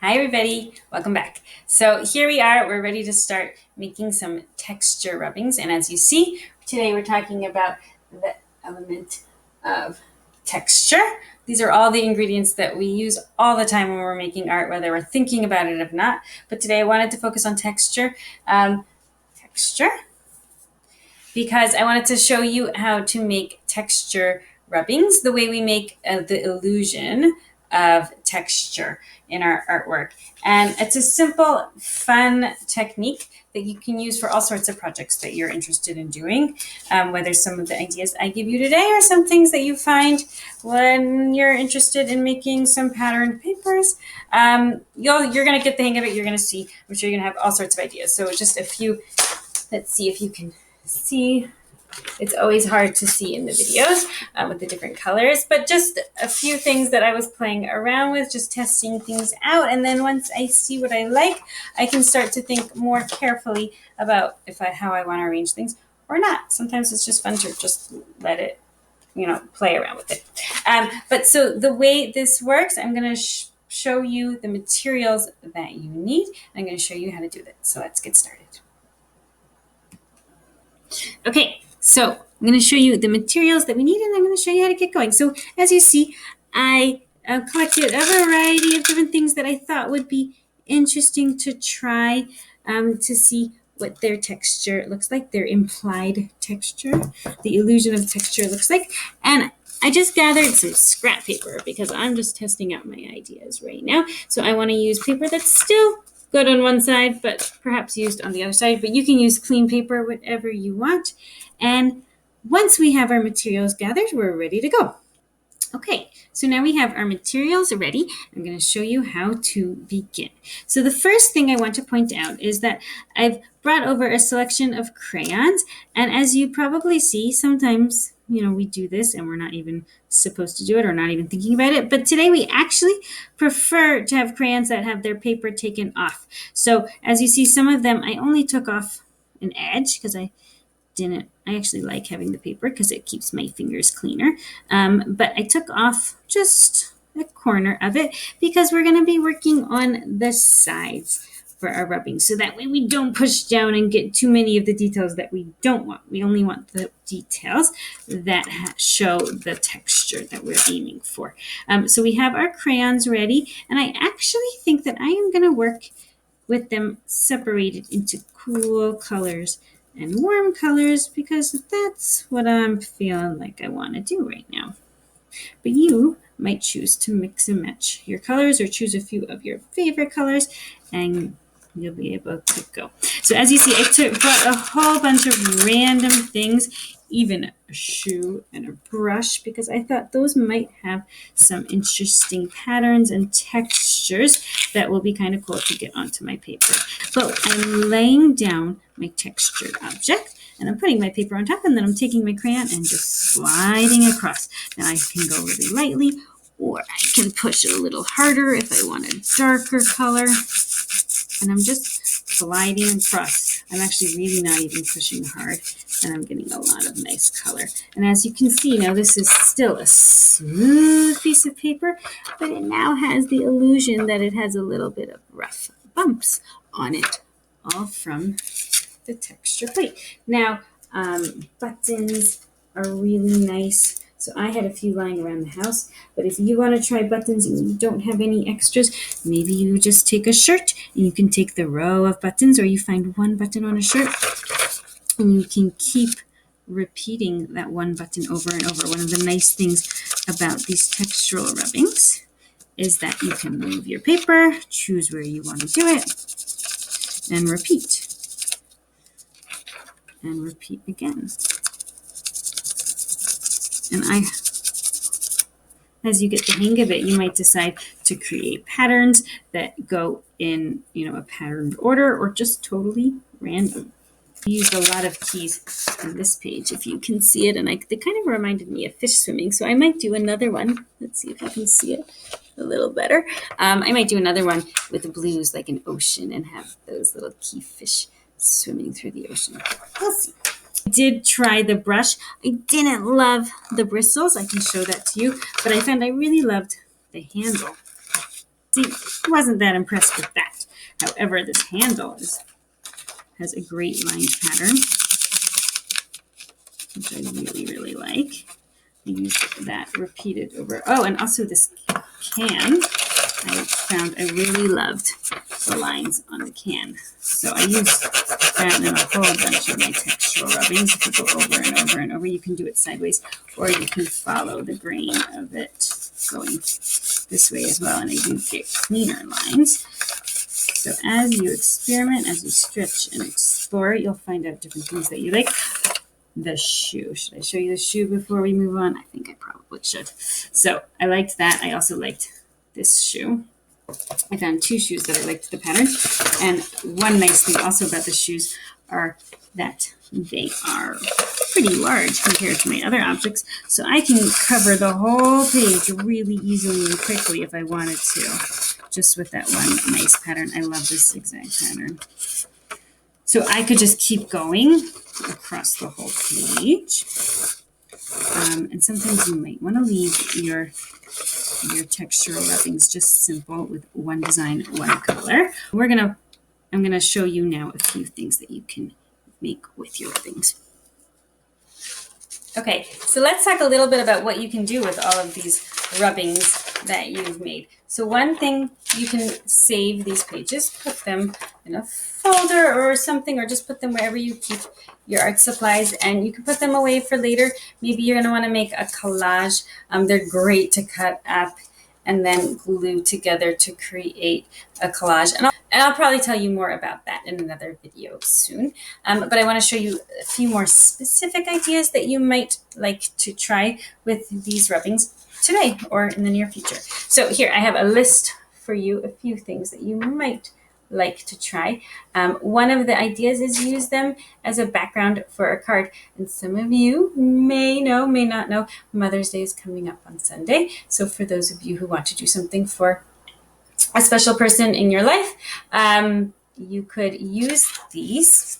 Hi everybody, welcome back. So here we are, we're ready to start making some texture rubbings. And as you see, today we're talking about the element of texture. These are all the ingredients that we use all the time when we're making art, whether we're thinking about it or not. But today I wanted to focus on texture. Texture, because I wanted to show you how to make texture rubbings the way we make the illusion of texture in our artwork. And it's a simple, fun technique that you can use for all sorts of projects that you're interested in doing, whether some of the ideas I give you today or some things that you find when you're interested in making some patterned papers. You're going to get the hang of it. You're going to see, I'm sure you're going to have all sorts of ideas. So just a few, let's see if you can see. It's always hard to see in the videos with the different colors, but just a few things that I was playing around with, just testing things out. And then once I see what I like, I can start to think more carefully about how I want to arrange things or not. Sometimes it's just fun to just let it, play around with it. But so the way this works, I'm going to show you the materials that you need. I'm going to show you how to do that. So let's get started. Okay, so I'm going to show you the materials that we need, and I'm going to show you how to get going. So as you see, I collected a variety of different things that I thought would be interesting to try to see what their texture looks like, their implied texture, the illusion of texture looks like. And I just gathered some scrap paper because I'm just testing out my ideas right now. So I want to use paper that's still good on one side, but perhaps used on the other side. But you can use clean paper, whatever you want. And once we have our materials gathered, we're ready to go. Okay, so now we have our materials ready. I'm going to show you how to begin. So the first thing I want to point out is that I've brought over a selection of crayons. And as you probably see, sometimes, we do this and we're not even supposed to do it or not even thinking about it. But today we actually prefer to have crayons that have their paper taken off. So as you see, some of them I only took off an edge because I actually like having the paper because it keeps my fingers cleaner. But I took off just a corner of it because we're going to be working on the sides for our rubbing. So that way we don't push down and get too many of the details that we don't want. We only want the details that show the texture that we're aiming for. So we have our crayons ready. And I actually think that I am going to work with them separated into cool colors and warm colors because that's what I'm feeling like I want to do right now. But you might choose to mix and match your colors or choose a few of your favorite colors and you'll be able to go. So as you see, I brought a whole bunch of random things, even a shoe and a brush, because I thought those might have some interesting patterns and textures that will be kind of cool to get onto my paper. So I'm laying down my textured object and I'm putting my paper on top and then I'm taking my crayon and just sliding across. Now I can go really lightly or I can push it a little harder if I want a darker color. And I'm just sliding across. I'm actually really not even pushing hard, and I'm getting a lot of nice color. And as you can see, now this is still a smooth piece of paper, but it now has the illusion that it has a little bit of rough bumps on it, all from the texture plate. Now, buttons are really nice. So I had a few lying around the house, but if you want to try buttons and you don't have any extras, maybe you just take a shirt and you can take the row of buttons, or you find one button on a shirt and you can keep repeating that one button over and over. One of the nice things about these textural rubbings is that you can move your paper, choose where you want to do it, and repeat. And repeat again. And as you get the hang of it, you might decide to create patterns that go in, a patterned order or just totally random. I used a lot of keys on this page, if you can see it, and they kind of reminded me of fish swimming, so I might do another one. Let's see if you can see it a little better. I might do another one with the blues, like an ocean, and have those little key fish swimming through the ocean. We'll see. I did try the brush. I didn't love the bristles. I can show that to you, but I found I really loved the handle. See, wasn't that impressed with that. However, this handle has a great lines pattern, which I really, really like. I used that repeated over. Oh, and also this can, I found I really loved the lines on the can. So I used that in a whole bunch of my textural rubbings. If you go over and over and over, you can do it sideways, or you can follow the grain of it going this way as well, and I do get cleaner lines. So as you experiment, as you stretch and explore, you'll find out different things that you like. The shoe. Should I show you the shoe before we move on? I think I probably should. So I liked that. I also liked this shoe. I found two shoes that I liked the pattern. And one nice thing also about the shoes are that they are pretty large compared to my other objects. So I can cover the whole page really easily and quickly if I wanted to, just with that one nice pattern. I love this zigzag pattern. So I could just keep going across the whole page. And sometimes you might want to leave your textural rubbings just simple with one design, one color. I'm gonna show you now a few things that you can make with your rubbings. Okay, so let's talk a little bit about what you can do with all of these rubbings that you've made. So one thing, you can save these pages, put them in a folder or something, or just put them wherever you keep your art supplies, and you can put them away for later. Maybe you're going to want to make a collage. They're great to cut up and then glue together to create a collage. And I'll probably tell you more about that in another video soon. But I want to show you a few more specific ideas that you might like to try with these rubbings today or in the near future. So here I have a list for you, a few things that you might like to try. One of the ideas is use them as a background for a card. And some of you may know, may not know, Mother's Day is coming up on Sunday. So for those of you who want to do something for a special person in your life, you could use these.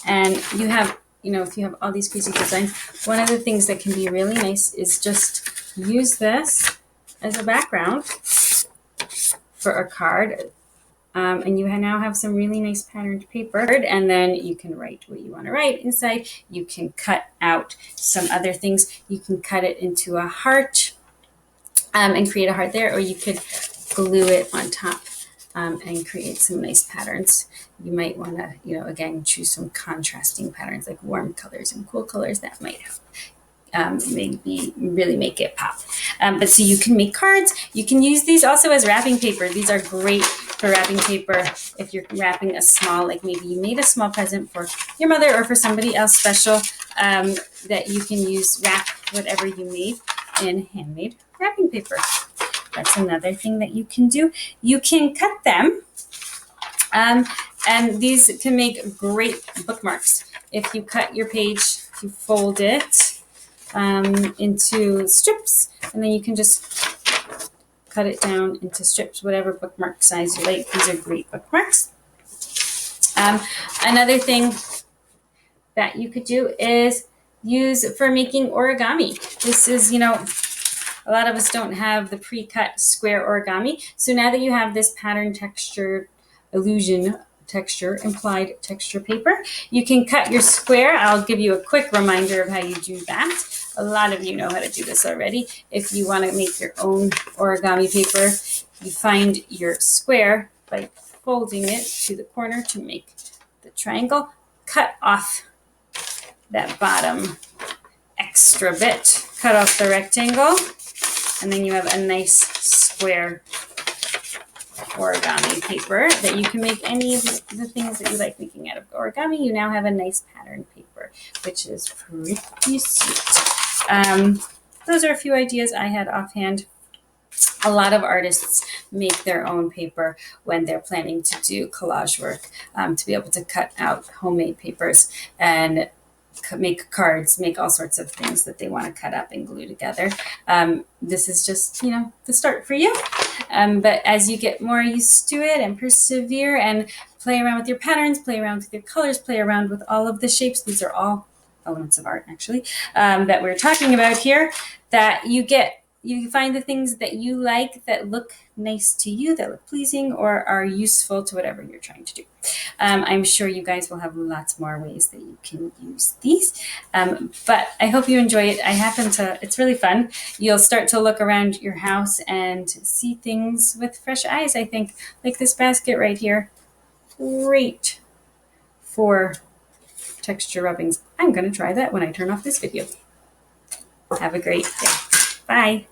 And you have, if you have all these crazy designs, one of the things that can be really nice is just use this as a background for a card. And you now have some really nice patterned paper, and then you can write what you want to write inside. You can cut out some other things. You can cut it into a heart and create a heart there, or you could glue it on top and create some nice patterns. You might want to, again, choose some contrasting patterns like warm colors and cool colors. That might help. Maybe really make it pop. But so you can make cards. You can use these also as wrapping paper. These are great for wrapping paper if you're wrapping a small, like maybe you made a small present for your mother or for somebody else special, that you can use, wrap whatever you made in handmade wrapping paper. That's another thing that you can do. You can cut them, and these can make great bookmarks. If you cut your page, if you fold it into strips, and then you can just cut it down into strips, whatever bookmark size you like. These are great bookmarks. Another thing that you could do is use for making origami. This is, a lot of us don't have the pre-cut square origami. So now that you have this pattern texture illusion texture, implied texture paper, you can cut your square. I'll give you a quick reminder of how you do that. A lot of you know how to do this already. If you want to make your own origami paper, you find your square by folding it to the corner to make the triangle. Cut off that bottom extra bit. Cut off the rectangle, and then you have a nice square origami paper that you can make any of the things that you like making out of origami. You now have a nice pattern paper, which is pretty sweet. Those are a few ideas I had offhand. A lot of artists make their own paper when they're planning to do collage work, to be able to cut out homemade papers and make cards, make all sorts of things that they want to cut up and glue together. This is just, the start for you. But as you get more used to it and persevere and play around with your patterns, play around with your colors, play around with all of the shapes, these are all elements of art, actually, that we're talking about here, that you get you find the things that you like, that look nice to you, that look pleasing, or are useful to whatever you're trying to do. I'm sure you guys will have lots more ways that you can use these. But I hope you enjoy it. It's really fun. You'll start to look around your house and see things with fresh eyes, I think, like this basket right here. Great for texture rubbings. I'm going to try that when I turn off this video. Have a great day. Bye.